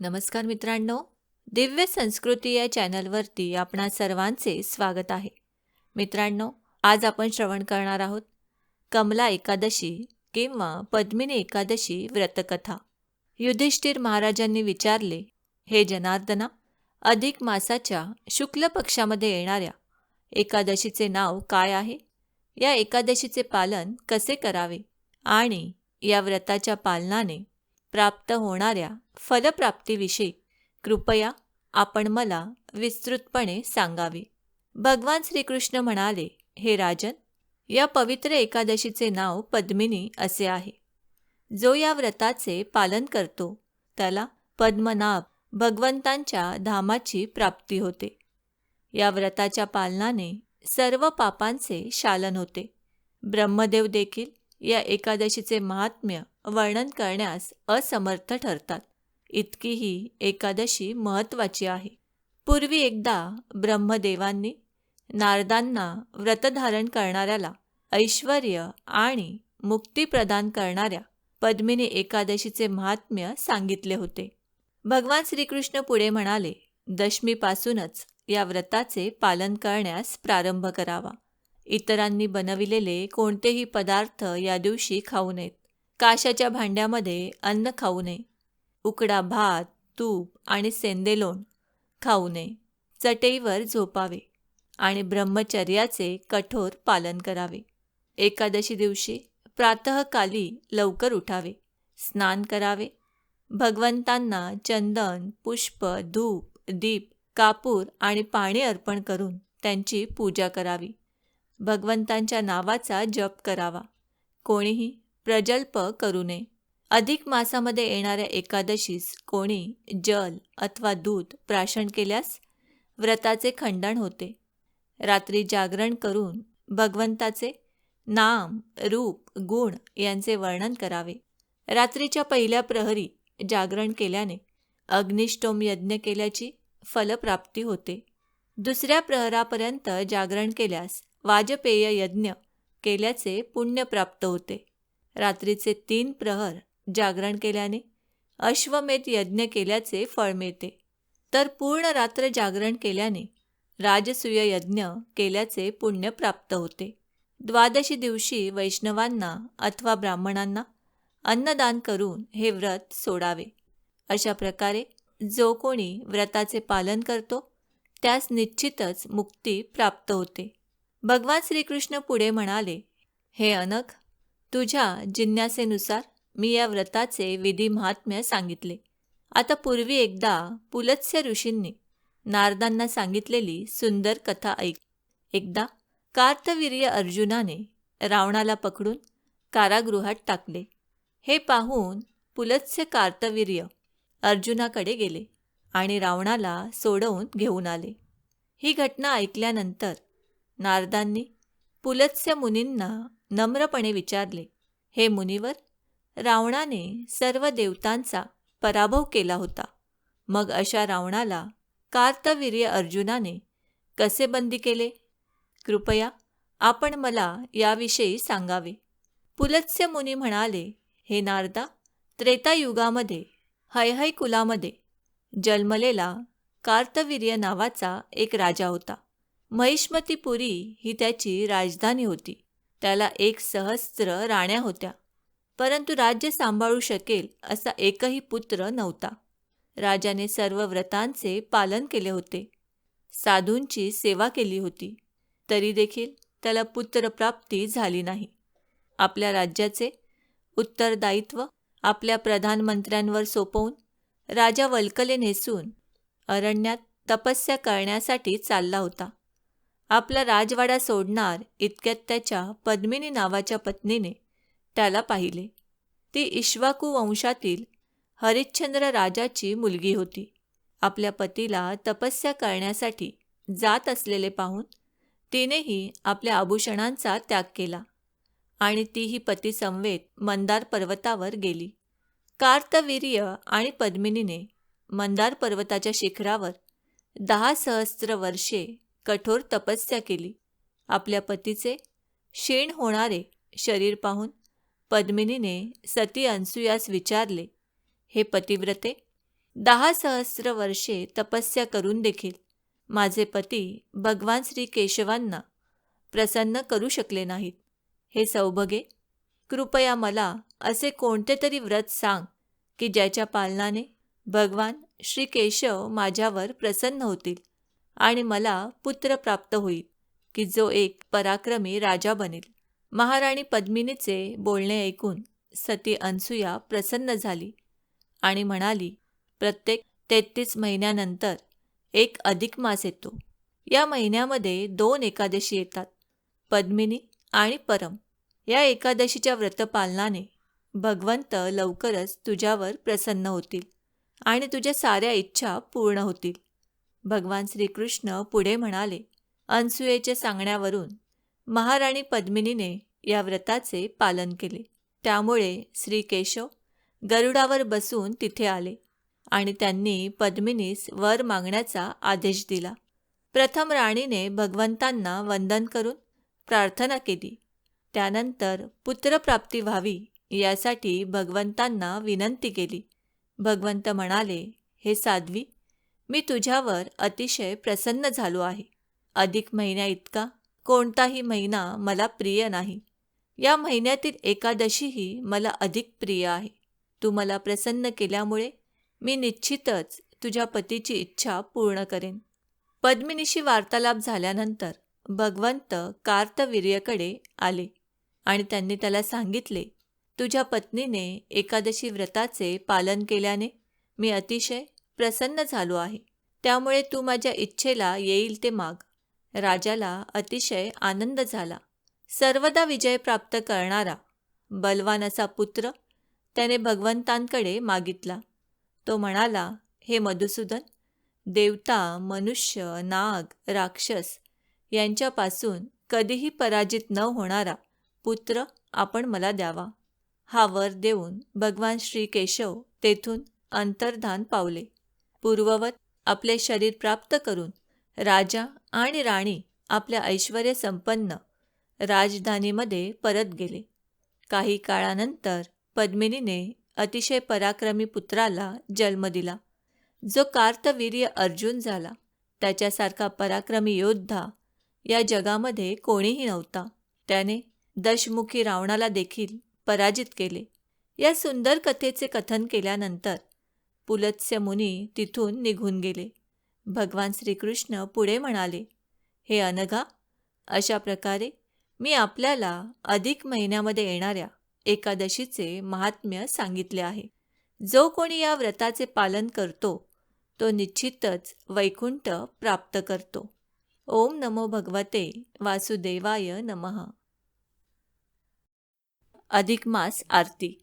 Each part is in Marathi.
नमस्कार मित्रांनो, दिव्य संस्कृती या चॅनलवरती आपणा सर्वांचे स्वागत आहे. मित्रांनो, आज आपण श्रवण करणार आहोत कमला एकादशी किंवा पद्मिनी एकादशी व्रतकथा. युधिष्ठिर महाराजांनी विचारले, हे जनार्दना, अधिक मासाच्या शुक्ल पक्षामध्ये येणाऱ्या एकादशीचे नाव काय आहे? या एकादशीचे पालन कसे करावे आणि या व्रताच्या पालनाने प्राप्त होणाऱ्या फलप्राप्तीविषयी कृपया आपण मला विस्तृतपणे सांगावे. भगवान श्रीकृष्ण म्हणाले, हे राजन, या पवित्र एकादशीचे नाव पद्मिनी असे आहे. जो या व्रताचे पालन करतो त्याला पद्मनाभ भगवंतांच्या धामाची प्राप्ती होते. या व्रताच्या पालनाने सर्व पापांचे शालन होते. ब्रह्मदेव देखील या एकादशीचे महात्म्य वर्णन करण्यास असमर्थ ठरतात. इतकी ही एकादशी महत्त्वाची आहे. पूर्वी एकदा ब्रह्मदेवांनी नारदांना व्रतधारण करणाऱ्याला ऐश्वर्य आणि मुक्ती प्रदान करणाऱ्या पद्मिनी एकादशीचे महात्म्य सांगितले होते. भगवान श्रीकृष्ण पुढे म्हणाले, दशमीपासूनच या व्रताचे पालन करण्यास प्रारंभ करावा. इतरांनी बनविलेले कोणतेही पदार्थ या दिवशी खाऊ नयेत. काशाच्या भांड्यामध्ये अन्न खाऊ नये. उकडा भात, तूप आणि सेंदेलोण खाऊ नये. चटईवर झोपावे आणि ब्रह्मचर्याचे कठोर पालन करावे. एकादशी दिवशी प्रातःकाली लवकर उठावे, स्नान करावे, भगवंतांना चंदन, पुष्प, धूप, दीप, कापूर आणि पाणी अर्पण करून त्यांची पूजा करावी. भगवंतांच्या नावाचा जप करावा. कोणीही प्रजल्प करू नये. अधिक मासामध्ये येणाऱ्या एकादशीस कोणी जल अथवा दूध प्राशन केल्यास व्रताचे खंडन होते. रात्री जागरण करून भगवंताचे नाम, रूप, गुण यांचे वर्णन करावे. रात्रीच्या पहिल्या प्रहरी जागरण केल्याने अग्निष्टोम यज्ञ केल्याची फलप्राप्ती होते. दुसऱ्या प्रहरापर्यंत जागरण केल्यास वाजपेय यज्ञ केल्याचे पुण्य प्राप्त होते. रात्रीचे 3 प्रहर जागरण केल्याने अश्वमेध यज्ञ केल्याचे फळ मिळते. तर पूर्ण रात्र जागरण केल्याने राजसूय यज्ञ केल्याचे पुण्य प्राप्त होते. द्वादशी दिवशी वैष्णवांना अथवा ब्राह्मणांना अन्नदान करून हे व्रत सोडावे. अशा प्रकारे जो कोणी व्रताचे पालन करतो त्यास निश्चितच मुक्ती प्राप्त होते. भगवान श्रीकृष्ण पुढे म्हणाले, हे अनघ, तुझ्या जिज्ञासेनुसार मी या व्रताचे विधी महात्म्य सांगितले. आता पूर्वी एकदा पुलत्स्य ऋषींनी नारदांना सांगितलेली सुंदर कथा ऐक. एकदा कार्तवीर्य अर्जुनाने रावणाला पकडून कारागृहात टाकले. हे पाहून पुलत्स्य कार्तवीर्य अर्जुनाकडे गेले आणि रावणाला सोडवून घेऊन आले. ही घटना ऐकल्यानंतर नारदांनी पुलत्स्य मुनींना नम्रपणे विचारले, हे मुनिवर, रावणाने सर्व देवतांचा पराभव केला होता. मग अशा रावणाला कार्तवीर्य अर्जुनाने कसे बंदी केले? कृपया आपण मला याविषयी सांगावे. पुलत्स्य मुनी म्हणाले, हे नारदा, त्रेतायुगामध्ये हैहय कुलामध्ये जन्मलेला कार्तवीर्य नावाचा एक राजा होता. महिष्मतीपुरी ही त्याची राजधानी होती. त्याला 1,000 राण्या होत्या, परंतु राज्य सांभाळू शकेल असा एकही पुत्र नव्हता. राजाने सर्व व्रतांचे पालन केले होते, साधूंची सेवा केली होती, तरी देखील त्याला पुत्रप्राप्ती झाली नाही. आपल्या राज्याचे उत्तरदायित्व आपल्या प्रधानमंत्र्यांवर सोपवून राजा वल्कले नेसून अरण्यात तपस्या करण्यासाठी चालला होता. आपला राजवाडा सोडणार इतक्यात त्याच्या पद्मिनी नावाच्या पत्नीने त्याला पाहिले. ती इक्ष्वाकू वंशातील हरिश्चंद्र राजाची मुलगी होती. आपल्या पतीला तपस्या करण्यासाठी जात असलेले पाहून तिनेही आपल्या आभूषणांचा त्याग केला आणि तीही पतीसमवेत मंदार पर्वतावर गेली. कार्तवीर्य आणि पद्मिनीने मंदार पर्वताच्या शिखरावर 10,000 वर्षे कठोर तपस्या केली. आपल्या पतीचे क्षीण होणारे शरीर पाहून पद्मिनीने सती अनसूयास विचारले, हे पतिव्रते, 10 सहस्र वर्षे तपस्या करून देखील माझे पती भगवान श्री केशवांना प्रसन्न करू शकले नाहीत. हे सौभगे, कृपया मला असे कोणते तरी व्रत सांग की ज्याच्या पालनाने भगवान श्री केशव माझ्यावर प्रसन्न होतील आणि मला पुत्र प्राप्त होईल की जो एक पराक्रमी राजा बनेल. महाराणी पद्मिनीचे बोलणे ऐकून सती अनसूया प्रसन्न झाली आणि म्हणाली, प्रत्येक 33 महिन्यानंतर एक अधिक मास येतो. या महिन्यामध्ये 2 एकादशी येतात, पद्मिनी आणि परम. या एकादशीच्या व्रतपालनाने भगवंत लवकरच तुझ्यावर प्रसन्न होतील आणि तुझ्या साऱ्या इच्छा पूर्ण होतील. भगवान श्रीकृष्ण पुढे म्हणाले, अनसूयेच्या सांगण्यावरून महाराणी पद्मिनीने या व्रताचे पालन केले. त्यामुळे श्री केशव गरुडावर बसून तिथे आले आणि त्यांनी पद्मिनीस वर मागण्याचा आदेश दिला. प्रथम राणीने भगवंतांना वंदन करून प्रार्थना केली. त्यानंतर पुत्रप्राप्ती व्हावी यासाठी भगवंतांना विनंती केली. भगवंत म्हणाले, हे साध्वी, मी तुझ्यावर अतिशय प्रसन्न झालो आहे. अधिक महिन्या इतका कोणताही महिना मला प्रिय नाही. या महिन्यातील एकादशीही मला अधिक प्रिय आहे. तू मला प्रसन्न केल्यामुळे मी निश्चितच तुझ्या पतीची इच्छा पूर्ण करेन. पद्मिनीशी वार्तालाप झाल्यानंतर भगवंत कार्तवीर्याकडे आले आणि त्यांनी त्याला सांगितले, तुझ्या पत्नीने एकादशी व्रताचे पालन केल्याने मी अतिशय प्रसन्न झालो आहे. त्यामुळे तू माझ्या इच्छेला येईल ते माग. राजाला अतिशय आनंद झाला. सर्वदा विजय प्राप्त करणारा बलवान असा पुत्र त्याने भगवंतांकडे मागितला. तो म्हणाला, हे मधुसूदन, देवता, मनुष्य, नाग, राक्षस यांच्यापासून कधीही पराजित न होणारा पुत्र आपण मला द्यावा. हा वर देऊन भगवान श्री केशव तेथून अंतर्धान पावले. पूर्ववत आपले शरीर प्राप्त करून राजा आणि राणी आपल्या ऐश्वर्यसंपन्न राजधानीमध्ये परत गेले. काही काळानंतर पद्मिनीने अतिशय पराक्रमी पुत्राला जन्म दिला, जो कार्तवीर्य अर्जुन झाला. त्याच्यासारखा पराक्रमी योद्धा या जगामध्ये कोणीही नव्हता. त्याने दशमुखी रावणाला देखील पराजित केले. या सुंदर कथेचे कथन केल्यानंतर पुलत्स्य मुनी तिथून निघून गेले. भगवान श्रीकृष्ण पुढे म्हणाले, हे अनघा, अशा प्रकारे मी आपल्याला अधिक महिन्यामध्ये येणाऱ्या एकादशीचे महात्म्य सांगितले आहे. जो कोणी या व्रताचे पालन करतो तो निश्चितच वैकुंठ प्राप्त करतो. ओम नमो भगवते वासुदेवाय नमः. अधिक मास आरती.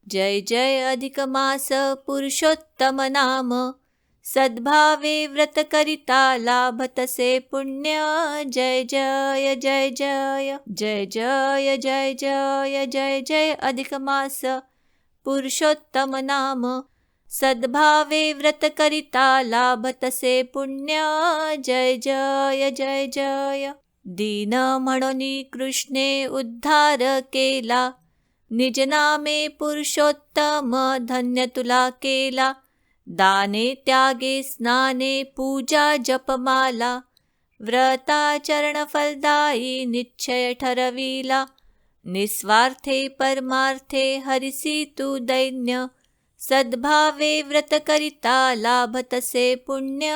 जय जय अधिक मास पुरुषोत्तम नाम, सद्भावे व्रत करिता लाभतसे पुण्य. जय जय जय जय जय जय जय जय जय जय अधिक मास पुरुषोत्तम नाम, सद्भावे व्रत करिता लाभतसे पुण्य. जय जय जय जय. दीन म्हणून कृष्णे उद्धार केला, निज नामे पुरुषोत्तम धन्य तुला केला. दाने त्यागे स्नाने पूजा जपमाला, व्रताचरण फलदायी निश्चय ठरविला. निस्वार्थे परमार्थे हरिसी तू दैन्य, सद्भावे व्रत करिता लाभतसे पुण्य.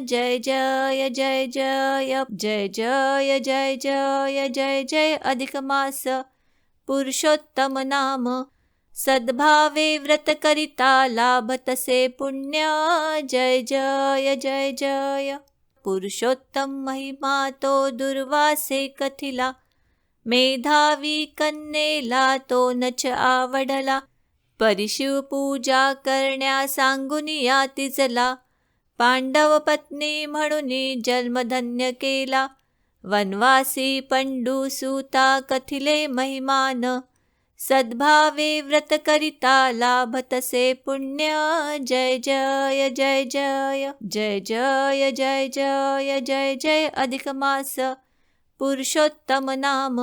जय जय जय जय जय जय जय जय जय जय अधिक मास पुरुषोत्तम नाम, सद्भावे व्रत करिता लाभतसे पुण्य. जय जय जय जय. पुरुषोत्तम महिमा तो दुर्वासे कथिला, मेधावी कन्येला तो नच आवडला. परिशिव पूजा करण्या सांगून या तिजला, पांडव पत्नी म्हणून जन्मधन्य केला. वनवासी पंडुसूता कथिले महिमान, सद्भावे व्रत करिता लाभतसे पुण्य. जय जय जय जय जय जय जय जय जय जय अधिक मास पुरुषोत्तम नाम,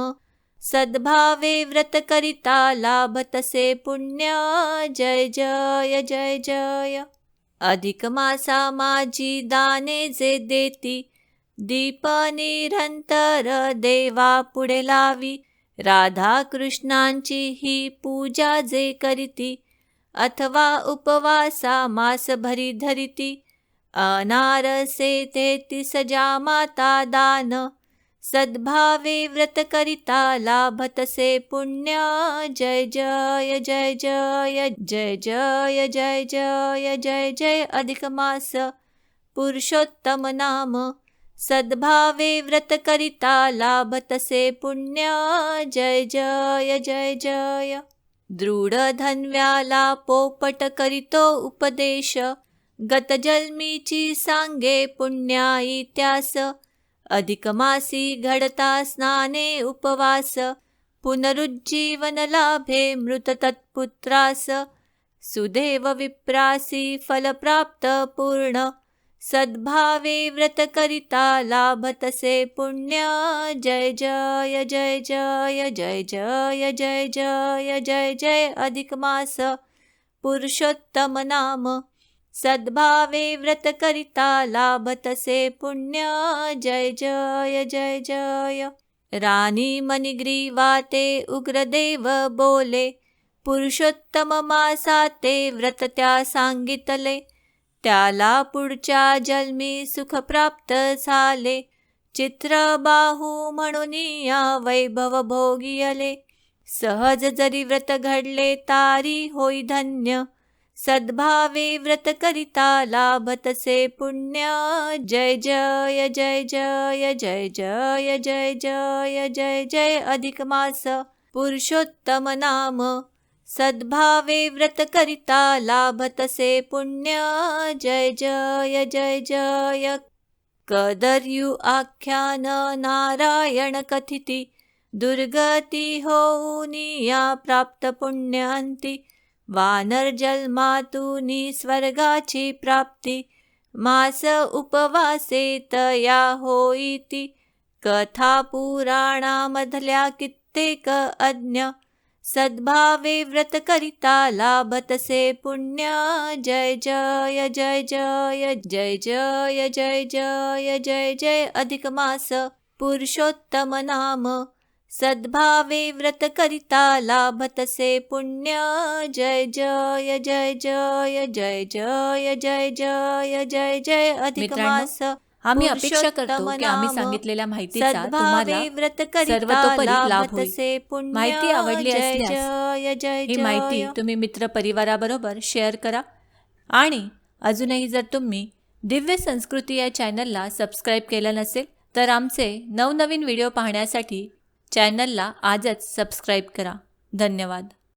सद्भावे व्रत करिता लाभतसे पुण्य. जय जय जय जय. अधिक मासा माझी दाने जे देती, दीप निरंतर देवा पुढे लावी, राधा कृष्णांची ही पूजा जे करीती, अथवा उपवासा मास भरी धरिती, अनारसे तेहतीस माता दान, सद्भावे व्रत करिता लाभतसे पुण्य, जय जय जय जय जय जय जय जय जय जय अधिक मास पुरुषोत्तम नाम, सद्भावे व्रत करिता लाभतसे पुण्य, जय जय जय जय। दृढ धन्व्याला पोपट करितो उपदेश, गत जन्मीची सांगे पुण्या इत्यास, अधिक मासी घडता स्नाने उपवास, पुनरुज्जीवन लाभे मृत तत्पुत्रास, सुदेव विप्रासी फल प्राप्त पूर्ण, सद्भावे व्रत करिता लाभतसे पुण्य, जय जय जय जय जय जय जय जय जय जय अधिक मास पुरुषोत्तम नाम, सद्भावे व्रत करिता लाभतसे पुण्य, जय जय जय जय। राणी मणिग्रीवाते उग्रदेव बोले, पुरुषोत्तम मासाते व्रत त्या सांगितले, त्याला पुढच्या जन्मी सुख प्राप्त झाले, चित्रबाहू म्हणून या वैभव भोगियले, सहज जरी व्रत घडले तारी होई धन्य, सद्भावे व्रत करिता लाभतसे पुण्य, जय जय जय जय जय जय जय जय जय जय अधिक मास पुरुषोत्तम नाम, सद्भावे व्रत करिता लाभतसे पुण्य, जय जय जय जय। कदर्यु आख्यान नारायण कथिती, दुर्गती होऊनिया प्राप्त पुण्यांती, वानर जन्मातूनी स्वर्गाची प्राप्ती, मास उपवासे तया होईती, कथा पुराणामधल्या कित्येक अज्ञ, सद्भावे व्रत करिता लाभतसे पुण्य, जय जय जय जय जय जय जय जय जय जय अधिक मास पुरुषोत्तम नाम, सद्भावे व्रत करिता लाभतसे पुण्य, जय जय जय जय जय जय जय जय जय जय अधिक मास। आम्ही अपेक्षा करतो की आम्ही सांगितलेल्या माहितीचा तुम्हाला सर्वतोपरी लाभ होईल। माहिती आवडली असल्यास ही माहिती तुम्ही मित्र परिवाराबरोबर शेअर करा आणि अजूनही जर तुम्ही दिव्य संस्कृती या चॅनलला सबस्क्राईब केलं नसेल तर आमचे नवनवीन व्हिडिओ पाहण्यासाठी चॅनलला आजच सबस्क्राईब करा। धन्यवाद।